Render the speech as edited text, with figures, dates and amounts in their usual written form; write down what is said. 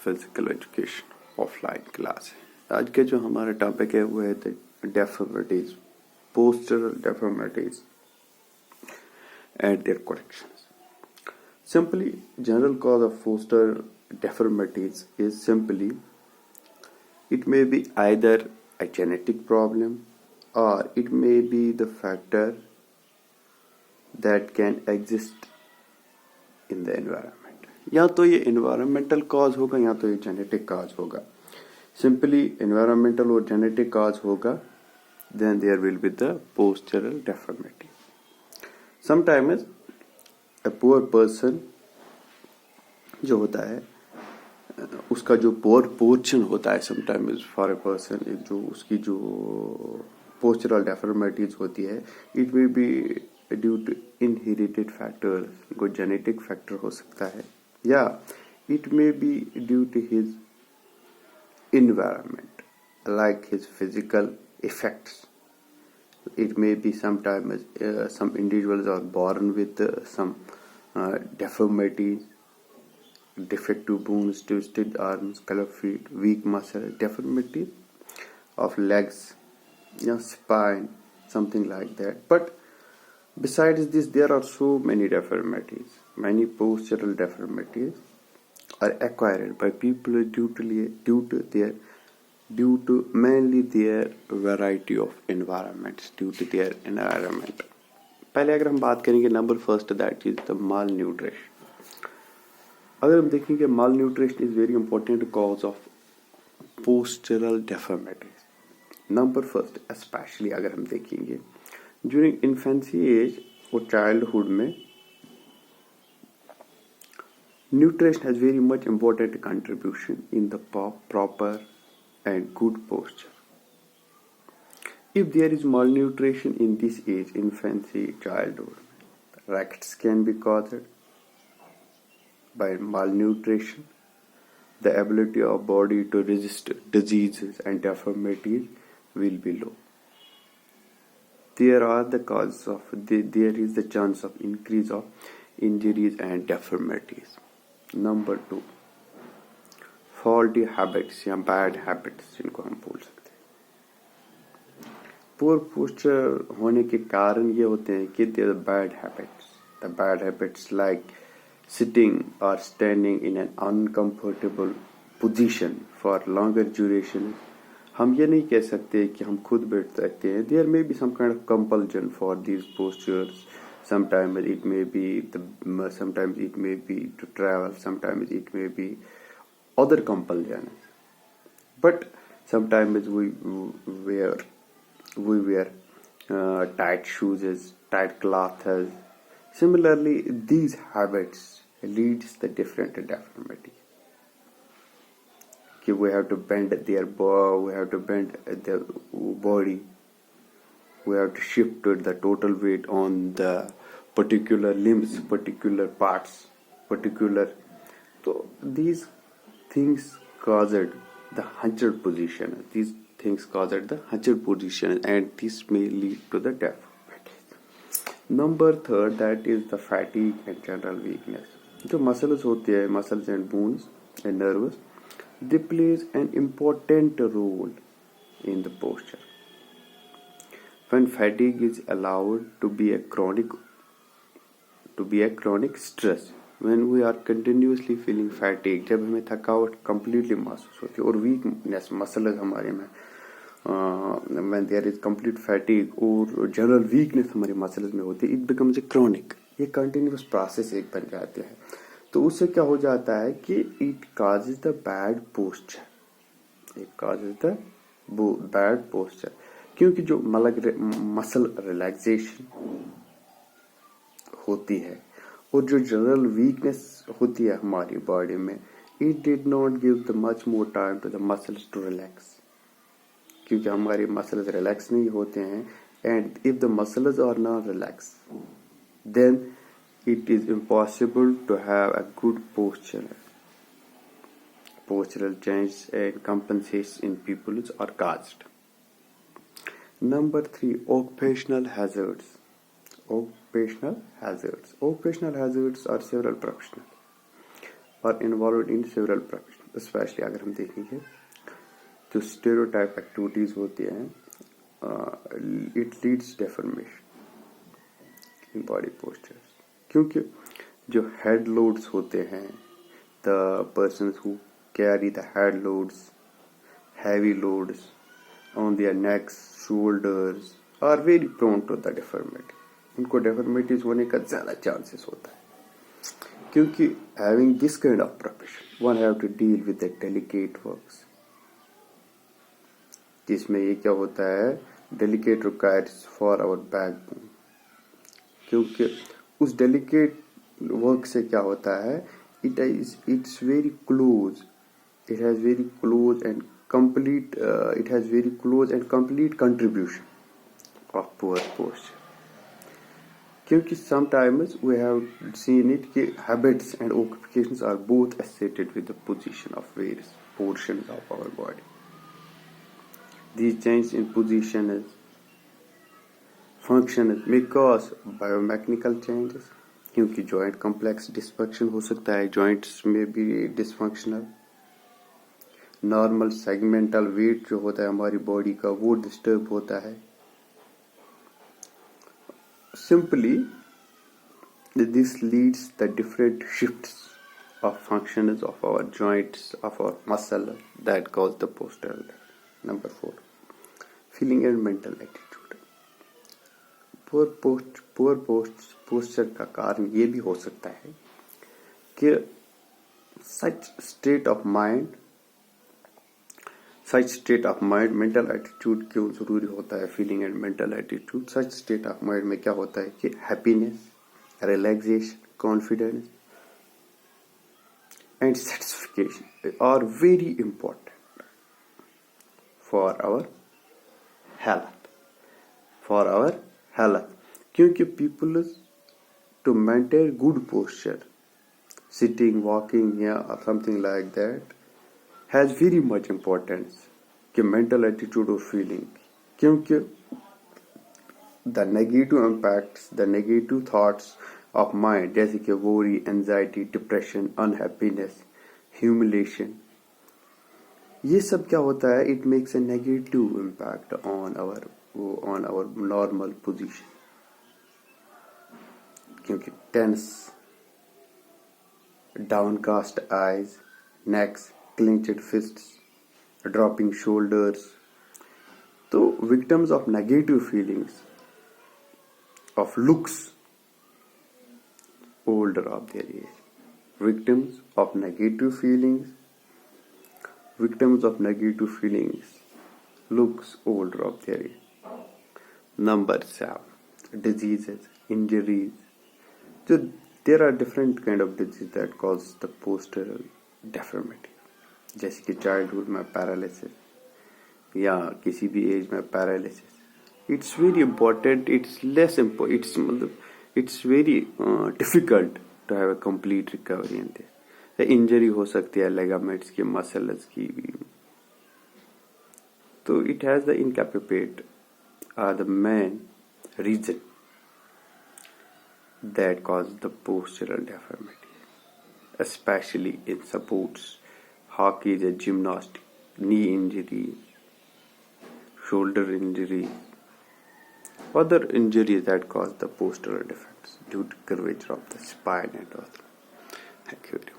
Physical education offline class है। आज के जो हमारा टॉपिक है वो है deformities, postural deformities and their corrections. Simply, general cause of postural deformities is simply it may be either a genetic problem or it may be the factor that can exist in the environment. या तो ये environmental cause होगा या तो ये genetic cause होगा. Simply environmental और genetic cause होगा, then there will be the postural deformity. Sometimes a poor person जो होता है उसका जो पोर पोर्शन होता है समटाइम्स फॉर ए पर्सन, जो उसकी जो पोस्चरल डेफॉर्मिटीज होती है, it will be due to inherited factor, कोई जेनेटिक फैक्टर हो सकता है, या it may be due to his environment like his physical effects. It may be sometimes some individuals are born with some deformities, defective bones, twisted arms, club feet, weak muscle, deformity of legs, spine, something like that. But besides this, there are so many deformities. Many postural deformities are acquired by people due to mainly their variety of environments, due to their environment. पहले अगर हम बात करेंगे number first, that is the malnutrition. अगर हम देखेंगे malnutrition is very important cause of postural deformities. Number first specially अगर हम देखेंगे ड्यूरिंग इन्फेंसी एज और चाइल्डहुड में nutrition has very much important contribution in the proper and good posture. If there is malnutrition in this age, infancy, childhood, racts can be caused by malnutrition. The ability of body to resist diseases and deformities will be low. There is the chance of increase of injuries and deformities. Number 2, faulty habits या bad habits जिनको हम बोल सकते हैं. Poor posture होने के कारण ये होते हैं कि their bad habits like sitting और standing in an uncomfortable position for longer duration. हम ये नहीं कह सकते कि हम खुद बैठ सकते हैं. There may be some kind of compulsion for these postures. sometimes it may be to travel, sometimes it may be other compulsion, but sometimes we wear tight shoes, tight clothes. Similarly, these habits leads the different deformity. We have to bend the body, we have to shift the total weight on the particular limbs, particular parts, so these things caused the hunched position. And this may lead to the deformity. Number 3, that is the fatigue and general weakness. जो muscles होते हैं, muscles and bones and nerves, they plays an important role in the posture. When fatigue is allowed to be a chronic stress, when we are continuously feeling fatigue, जब हमें थकावट completely महसूस होती है और weakness muscles हमारे में when there is complete fatigue और general weakness हमारे muscles में होती है, it becomes a chronic, ये continuous process एक बन जाते हैं. तो उससे क्या हो जाता है कि it causes the bad posture, क्योंकि जो muscle relaxation होती है और जो जनरल वीकनेस होती है हमारी बॉडी में, it did not give the much more time to the muscles to relax, क्योंकि हमारे मसल्स रिलैक्स नहीं होते हैं. And if the muscles are not relax, then it is impossible to have a good posture. Postural change and compensation in peoples are caused. Number 3, occupational hazards. Occupational hazards are several professional are involved in several specially अगर हम देखेंगे जो stereotype activities होती हैं, it leads deformation in body postures, क्योंकि जो head loads होते हैं, the persons who carry the head loads, heavy loads on their necks, shoulders are very prone to the deformity. उनको डेफॉर्मिटीज होने का ज्यादा चांसेस होता है, क्योंकि having this kind of profession one have to deal with the delicate works, जिसमें ये क्या होता है, delicate requires for our backbone, क्योंकि उस डेलिकेट वर्क से क्या होता है, it's very close, it has very close and complete contribution of poor posture, क्योंकि sometimes we have seen it कि habits and occupations are both associated with the position of various portions of our body. These changes in position function may cause biomechanical changes, क्योंकि joint complex dysfunction हो सकता है, joints में भी dysfunctional, normal segmental wait जो होता है हमारी बॉडी का वो डिस्टर्ब होता है। Simply this leads the different shifts of functions of our joints, of our muscle, that cause the postural. Number 4, feeling and mental attitude. Poor posture का कारण ये भी हो सकता है कि such state of mind, mental attitude क्यों जरूरी होता है, feeling and mental attitude. Such state of mind में क्या होता है कि happiness, relaxation, confidence and satisfaction are very important for our health, क्योंकि people to maintain good posture, sitting, walking या something like that has very much importance कि mental attitude और feeling, क्योंकि the negative impacts, the negative thoughts of mind जैसे कि worry, anxiety, depression, unhappiness, humiliation, ये सब क्या होता है, it makes a negative impact on our normal position, क्योंकि tense, downcast eyes, necks, clenched fists, dropping shoulders. So victims of negative feelings, of looks older of their age. Victims of negative feelings, looks older of their age. Number 7, diseases, injuries. So there are different kind of diseases that cause the postural deformity, जैसे कि childhood में paralysis या किसी भी age में paralysis. It's very important, it's very difficult to have a complete recovery in this. Injury हो सकती है लेगामेंट्स की, मसल्स की भी, तो it has the incapability are the main reason that cause the postural deformity, especially in sports, hockey, the gymnastics, knee injuries, shoulder injuries, other injuries that cause the postural defects due to curvature of the spine and all. Thank you.